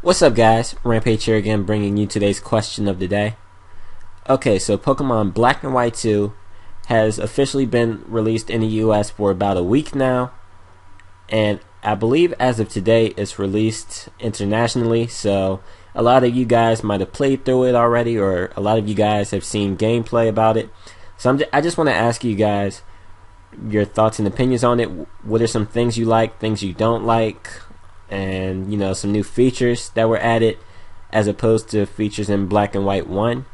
What's up, guys? Rampage here again, bringing you today's question of the day. Okay, so Pokemon Black and White 2 has officially been released in the US for about a week now, and I believe as of today it's released internationally, so a lot of you guys might have played through it already, or a lot of you guys have seen gameplay about it. So I just want to ask you guys your thoughts and opinions on it. What are some things you like, things you don't like, and some new features that were added as opposed to features in Black and White 1.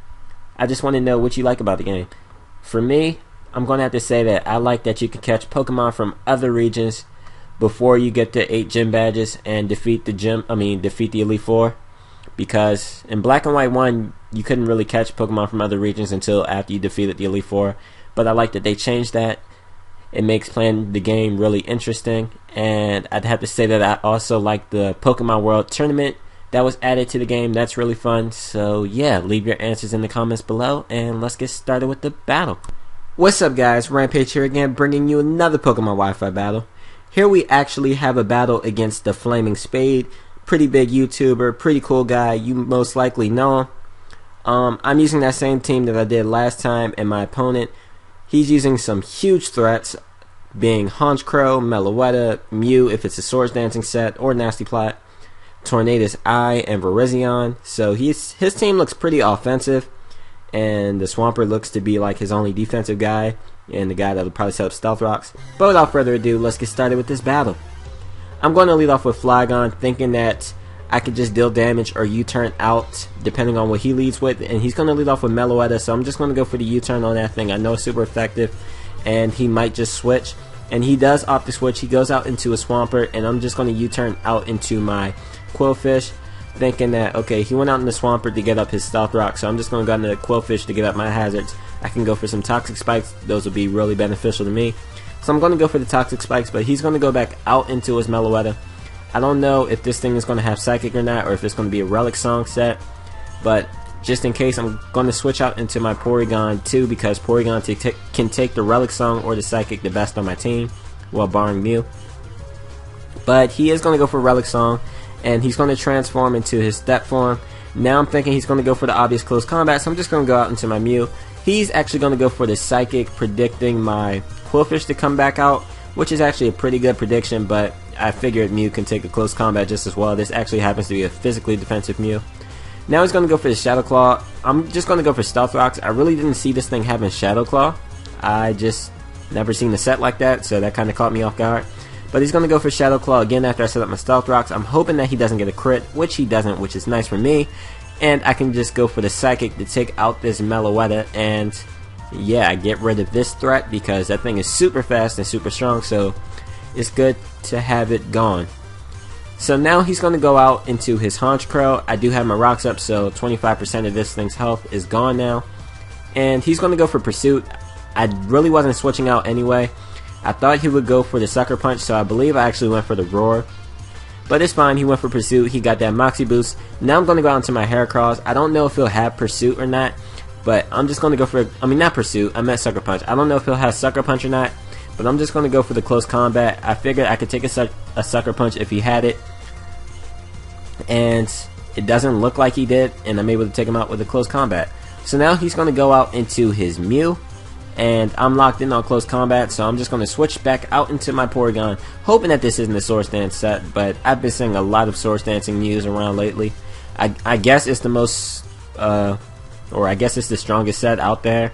I just want to know what you like about the game. For me, I'm going to have to say that I like that you can catch Pokemon from other regions before you get to 8 gym badges and defeat the Elite Four, because in Black and White 1 you couldn't really catch Pokemon from other regions until after you defeated the Elite Four. But I like that they changed that. It makes playing the game really interesting, and I'd have to say that I also like the Pokemon World Tournament that was added to the game. That's really fun. So yeah, leave your answers in the comments below, and let's get started with the battle. What's up, guys? Rampage here again, bringing you another Pokemon Wi-Fi battle. Here we actually have a battle against TheFlamingSpade, pretty big YouTuber, pretty cool guy. You most likely know him. I'm using that same team that I did last time, and my opponent, he's using some huge threats, being Honchkrow, Meloetta, Mew if it's a Swords Dancing set, or Nasty Plot, Tornadus Eye, and Virizion. So his team looks pretty offensive, and the Swampert looks to be like his only defensive guy, and the guy that'll probably set up Stealth Rocks. But without further ado, let's get started with this battle. I'm going to lead off with Flygon, thinking that I could just deal damage or U-turn out depending on what he leads with, and he's going to lead off with Meloetta, so I'm just going to go for the U-turn on that thing. I know it's super effective, and he might just switch, and he does opt to switch. He goes out into a Swampert, and I'm just going to U-turn out into my Quillfish, thinking that, okay, he went out in the Swampert to get up his Stealth Rock, so I'm just going to go into the Quillfish to get up my hazards. I can go for some Toxic Spikes. Those will be really beneficial to me. So I'm going to go for the Toxic Spikes, but he's going to go back out into his Meloetta. I don't know if this thing is going to have Psychic or not, or if it's going to be a Relic Song set, but just in case, I'm going to switch out into my Porygon too, because Porygon can take the Relic Song or the Psychic the best on my team, well, barring Mew. But he is going to go for Relic Song, and he's going to transform into his Step form. Now I'm thinking he's going to go for the obvious Close Combat, so I'm just going to go out into my Mew. He's actually going to go for the Psychic, predicting my Quillfish to come back out, which is actually a pretty good prediction, but I figured Mew can take the Close Combat just as well. This actually happens to be a physically defensive Mew. Now he's going to go for the Shadow Claw. I'm just going to go for Stealth Rocks. I really didn't see this thing having Shadow Claw. I just never seen the set like that, so that kind of caught me off guard. But he's going to go for Shadow Claw again after I set up my Stealth Rocks. I'm hoping that he doesn't get a crit, which he doesn't, which is nice for me. And I can just go for the Psychic to take out this Meloetta, and yeah, I get rid of this threat because that thing is super fast and super strong, so it's good to have it gone. So now he's going to go out into his Honchkrow. I do have my rocks up, so 25% of this thing's health is gone now. And he's going to go for Pursuit. I really wasn't switching out anyway. I thought he would go for the Sucker Punch, so I believe I actually went for the Roar. But it's fine, he went for Pursuit. He got that Moxie Boost. Now I'm going to go out into my Heracross. I don't know if he'll have Pursuit or not, but I'm just going to go for, not Pursuit, I meant Sucker Punch. I don't know if he'll have Sucker Punch or not, but I'm just going to go for the Close Combat. I figured I could take a Sucker Punch if he had it, and it doesn't look like he did, and I'm able to take him out with a Close Combat. So now he's going to go out into his Mew, and I'm locked in on Close Combat, so I'm just going to switch back out into my Porygon, hoping that this isn't a Swords Dance set, but I've been seeing a lot of Swords Dancing Mews around lately. I guess it's the most, or I guess it's the strongest set out there,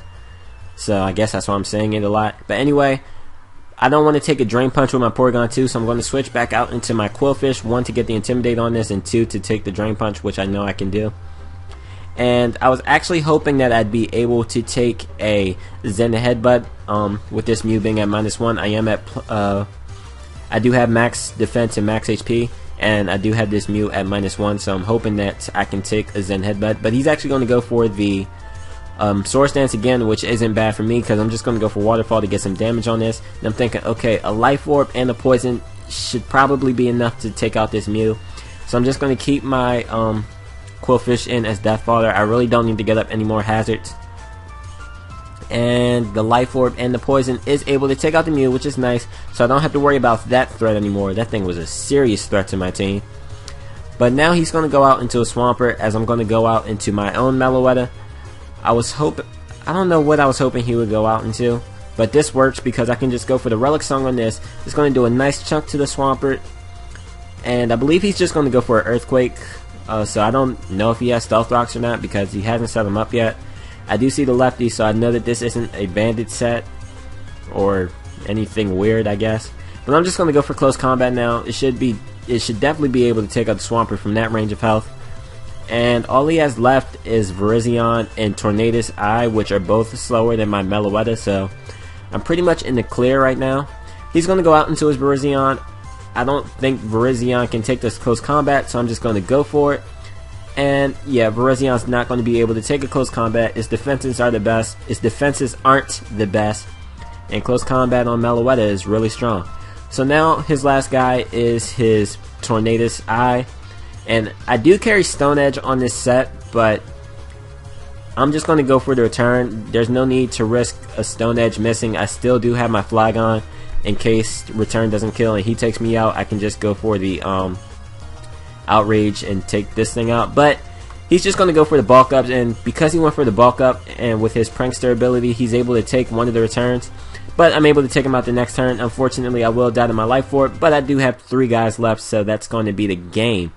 so I guess that's why I'm saying it a lot. But anyway, I don't want to take a Drain Punch with my Porygon 2, so I'm going to switch back out into my Quillfish, 1 to get the Intimidate on this, and 2 to take the Drain Punch, which I know I can do. And I was actually hoping that I'd be able to take a Zen Headbutt with this Mew being at -1. I am at, I do have max defense and max HP, and I do have this Mew at -1, so I'm hoping that I can take a Zen Headbutt. But he's actually going to go for the Swords Dance again, which isn't bad for me because I'm just going to go for Waterfall to get some damage on this. And I'm thinking, okay, a Life Orb and a Poison should probably be enough to take out this Mew. So I'm just going to keep my Quillfish in as Death Father. I really don't need to get up any more hazards. And the Life Orb and the Poison is able to take out the Mew, which is nice, so I don't have to worry about that threat anymore. That thing was a serious threat to my team. But now he's going to go out into a Swampert as I'm going to go out into my own Meloetta. I don't know what I was hoping he would go out into, but this works because I can just go for the Relic Song on this. It's going to do a nice chunk to the Swampert, and I believe he's just going to go for an Earthquake. So I don't know if he has Stealth Rocks or not because he hasn't set them up yet. I do see the lefty, so I know that this isn't a bandit set or anything weird, I guess. But I'm just going to go for Close Combat now. It should definitely be able to take out the Swampert from that range of health. And all he has left is Virizion and Tornadus Eye, which are both slower than my Meloetta, so I'm pretty much in the clear right now. He's going to go out into his Virizion. I don't think Virizion can take this Close Combat, so I'm just going to go for it. And yeah, Virizion's not going to be able to take a Close Combat. Its defenses are the best. Its defenses aren't the best. And Close Combat on Meloetta is really strong. So now his last guy is his Tornadus Eye. And I do carry Stone Edge on this set, but I'm just going to go for the return. There's no need to risk a Stone Edge missing. I still do have my Flygon in case return doesn't kill and he takes me out. I can just go for the Outrage and take this thing out. But he's just going to go for the bulk ups, and because he went for the bulk up and with his Prankster ability, he's able to take one of the returns. But I'm able to take him out the next turn. Unfortunately, I will die to my life for it, but I do have 3 guys left, so that's going to be the game.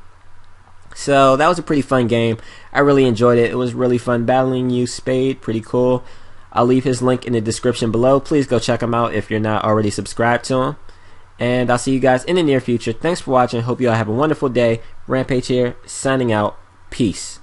So that was a pretty fun game. I really enjoyed it. It was really fun battling you, Spade. Pretty cool. I'll leave his link in the description below. Please go check him out if you're not already subscribed to him. And I'll see you guys in the near future. Thanks for watching. Hope you all have a wonderful day. Rampage here, signing out. Peace.